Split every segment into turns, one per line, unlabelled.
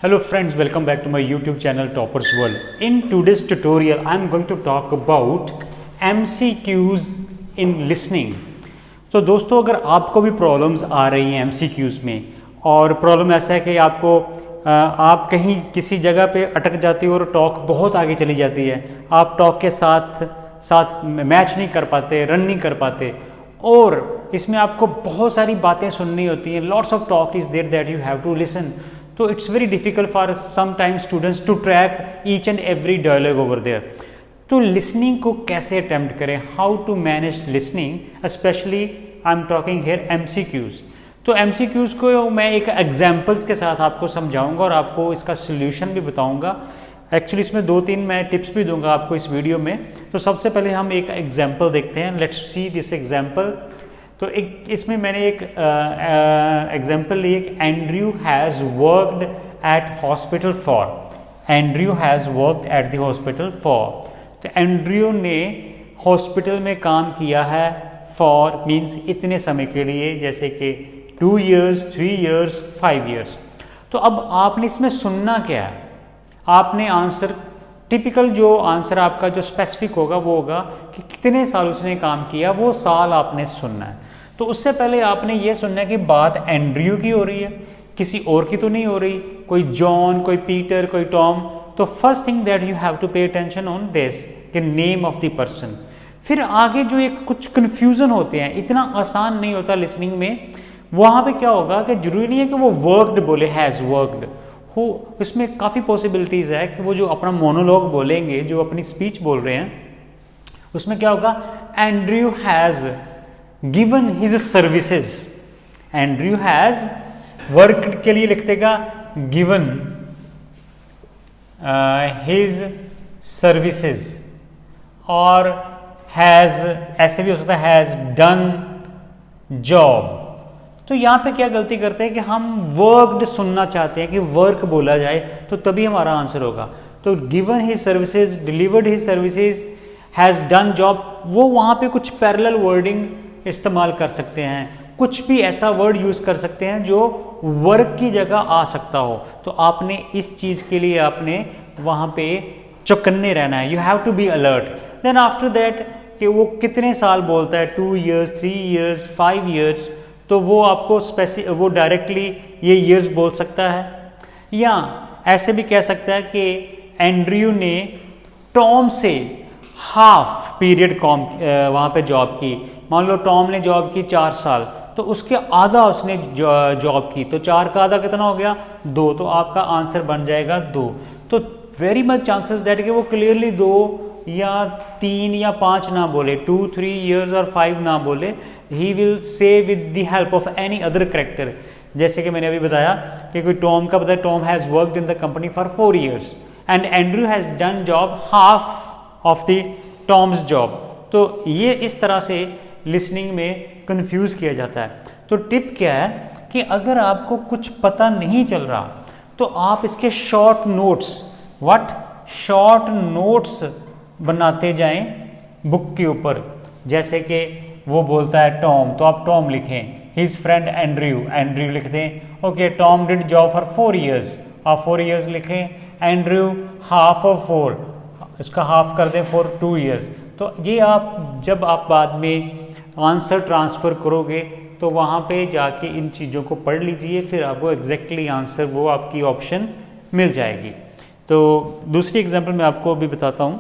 Hello friends, welcome back to my YouTube channel Toppers World. In today's tutorial, I am going to talk about MCQs in listening. तो दोस्तों, अगर आपको भी problems आ रही हैं MCQs में, और प्रॉब्लम ऐसा है कि आप कहीं किसी जगह पे अटक जाती हो और टॉक बहुत आगे चली जाती है, आप टॉक के साथ मैच नहीं कर पाते, रन नहीं कर पाते, और इसमें आपको बहुत सारी बातें सुननी होती हैं. Lots of talk is there that you have to listen. तो it's very difficult for some time students to track each and every dialogue over there. तो लिसनिंग को कैसे अटेम्प्ट करें, how to manage listening, especially I am talking here MCQs. तो MCQs को मैं एक examples के साथ आपको समझाऊंगा और आपको इसका सोल्यूशन भी बताऊंगा. एक्चुअली इसमें 2-3 मैं टिप्स भी दूंगा आपको इस वीडियो में. तो सबसे पहले हम एक एग्जाम्पल देखते हैं. Let's see this example. तो इसमें मैंने एक एग्जाम्पल ली, एक Andrew has worked eight hospital for. Andrew has worked at the hospital for. तो एंड्रयू ने हॉस्पिटल में काम किया है. फॉर मीन्स इतने समय के लिए, जैसे कि 2 years, 3 years, 5 years. तो अब आपने इसमें सुनना क्या है. आपने आंसर, टिपिकल जो आंसर आपका जो स्पेसिफिक होगा वो होगा कि कितने साल उसने काम किया, वो साल आपने सुनना है. तो उससे पहले आपने ये सुनना है कि बात एंड्रयू की हो रही है, किसी और की तो नहीं हो रही, कोई जॉन, कोई पीटर, कोई टॉम. तो first thing that you have to pay attention on this, कि नेम ऑफ द पर्सन. फिर आगे जो एक कुछ कन्फ्यूजन होते हैं, इतना आसान नहीं होता लिसनिंग में. वहाँ पे क्या होगा कि जरूरी नहीं है कि वो वर्कड बोले, हैज़ वर्कड हो. इसमें काफ़ी पॉसिबिलिटीज़ है कि वो जो अपना मोनोलॉग बोलेंगे, जो अपनी स्पीच बोल रहे हैं, उसमें क्या होगा, Andrew has given his services. Andrew has work के लिए लिख देगा गिवन हिज सर्विसेज, और हैज़ ऐसे भी हो सकता है हैज़ डन जॉब. तो यहाँ पे क्या गलती करते हैं कि हम वर्कड सुनना चाहते हैं कि वर्क बोला जाए, तो तभी हमारा आंसर होगा. तो given his services, delivered his services, has done job, वो वहाँ पे कुछ पैरेलल वर्डिंग इस्तेमाल कर सकते हैं, कुछ भी ऐसा वर्ड यूज़ कर सकते हैं जो वर्क की जगह आ सकता हो. तो आपने इस चीज़ के लिए आपने वहाँ पे चौकन्ने रहना है. You have to be alert. Then after that कि वो कितने साल बोलता है, 2 years, 3 years, 5 years, तो वो आपको वो डायरेक्टली ये ईयर्स बोल सकता है. या ऐसे भी कह सकता है कि एंड्रयू ने टॉम से हाफ पीरियड वहाँ पे जॉब की. मान लो टॉम ने जॉब की 4 साल, तो उसके आधा उसने जॉब की, तो 4 का आधा कितना हो गया, 2. तो आपका आंसर बन जाएगा 2. तो वेरी मच चांसेस दैट कि वो क्लियरली 2 या 3 या 5 ना बोले, 2, 3 years और 5 ना बोले. He will say with the help of any other character. जैसे कि मैंने अभी बताया कि कोई टॉम का बताया, Tom has worked in the company for 4 years and Andrew has done job half of the Tom's job. तो ये इस तरह से लिसनिंग में कंफ्यूज किया जाता है. तो टिप क्या है कि अगर आपको कुछ पता नहीं चल रहा, तो आप इसके शॉर्ट नोट्स बनाते जाएं बुक के ऊपर. जैसे कि वो बोलता है टॉम, तो आप टॉम लिखें. हिज फ्रेंड एंड्रयू लिख दें. Okay, Tom did job for 4 years, आप 4 years लिखें. एंड्रयू हाफ ऑफ 4, इसका हाफ कर दें फॉर 2 years. तो ये आप जब आप बाद में आंसर ट्रांसफ़र करोगे, तो वहाँ पे जाके इन चीज़ों को पढ़ लीजिए, फिर आपको एग्जैक्टली आंसर वो आपकी ऑप्शन मिल जाएगी. तो दूसरी एग्जांपल मैं आपको अभी बताता हूँ.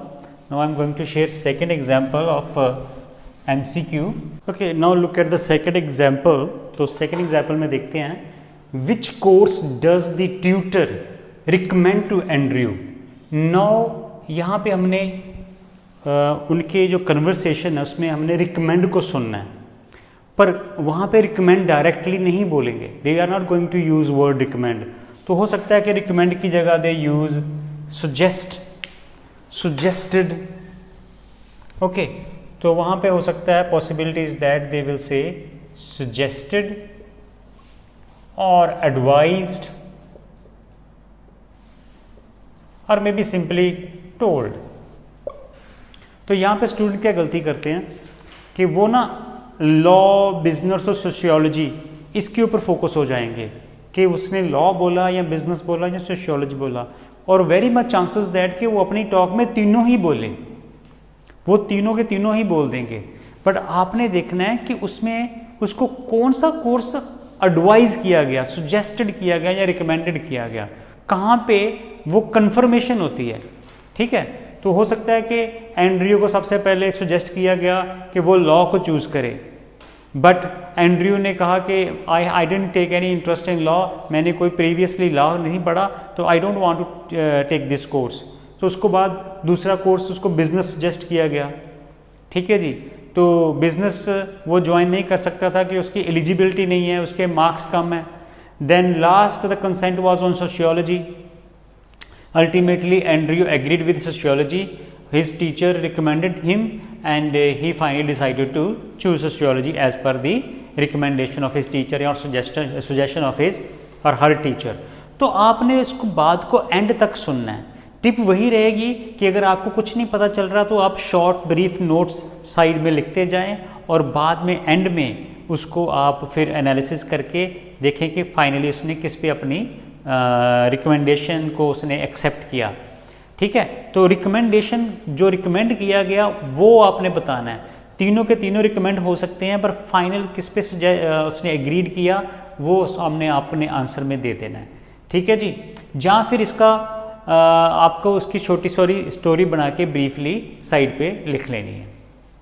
Now I am going to share second example of MCQ. Okay, now look at the second example. तो सेकंड एग्जांपल में देखते हैं, which course does the tutor recommend to Andrew. Now यहाँ पे हमने उनके जो कन्वर्सेशन है उसमें हमने रिकमेंड को सुनना है, पर वहाँ पे रिकमेंड डायरेक्टली नहीं बोलेंगे. They are not going to use word recommend. तो हो सकता है कि रिकमेंड की जगह दे यूज़ सुजेस्टेड. ओके, तो वहाँ पे हो सकता है possibilities that they will say suggested और एडवाइज्ड, और मे बी सिंपली टोल्ड. तो यहाँ पे स्टूडेंट क्या गलती करते हैं कि वो ना लॉ, बिजनेस और सोशियोलॉजी इसके ऊपर फोकस हो जाएंगे कि उसने लॉ बोला या बिजनेस बोला या सोशियोलॉजी बोला, और वेरी मच चांसेस दैट कि वो अपनी टॉक में तीनों ही बोले, वो तीनों के तीनों ही बोल देंगे। बट आपने देखना है कि उसमें उसको कौन सा कोर्स एडवाइज किया गया, सुजेस्टेड किया गया या रिकमेंडेड किया गया, कहाँ पे वो कन्फर्मेशन होती है। ठीक है, तो हो सकता है कि एंड्रयू को सबसे पहले सुजेस्ट किया गया कि वो लॉ को चूज़ करे, बट एंड्रयू ने कहा कि I didn't take any interest in law, मैंने कोई प्रीवियसली लॉ नहीं पढ़ा, तो I don't want to take this course. तो उसको बाद दूसरा कोर्स उसको बिजनेस सजेस्ट किया गया। ठीक है जी, तो बिजनेस वो ज्वाइन नहीं कर सकता था कि उसकी एलिजिबिलिटी नहीं है, उसके मार्क्स कम है। Then last the consent was on sociology. Ultimately Andrew agreed with sociology, his teacher recommended him and he finally decided to choose sociology as per the recommendation of his teacher or suggestion of his or her teacher। तो आपने इसको बात को and तक सुनना है। Tip वही रहेगी कि अगर आपको कुछ नहीं पता चल रहा तो आप शॉर्ट ब्रीफ नोट्स साइड में लिखते जाएं और बाद में एंड में उसको आप फिर एनालिसिस करके देखें कि फाइनली उसने किस पे अपनी रिकमेंडेशन को उसने एक्सेप्ट किया। ठीक है, तो रिकमेंडेशन जो रिकमेंड किया गया वो आपने बताना है। तीनों के तीनों रिकमेंड हो सकते हैं, पर फाइनल किस पे उसने एग्रीड किया वो सामने आपने आंसर में दे देना है। ठीक है जी, जहाँ फिर इसका आपको उसकी छोटी स्टोरी बना के ब्रीफली साइड पे लिख लेनी है।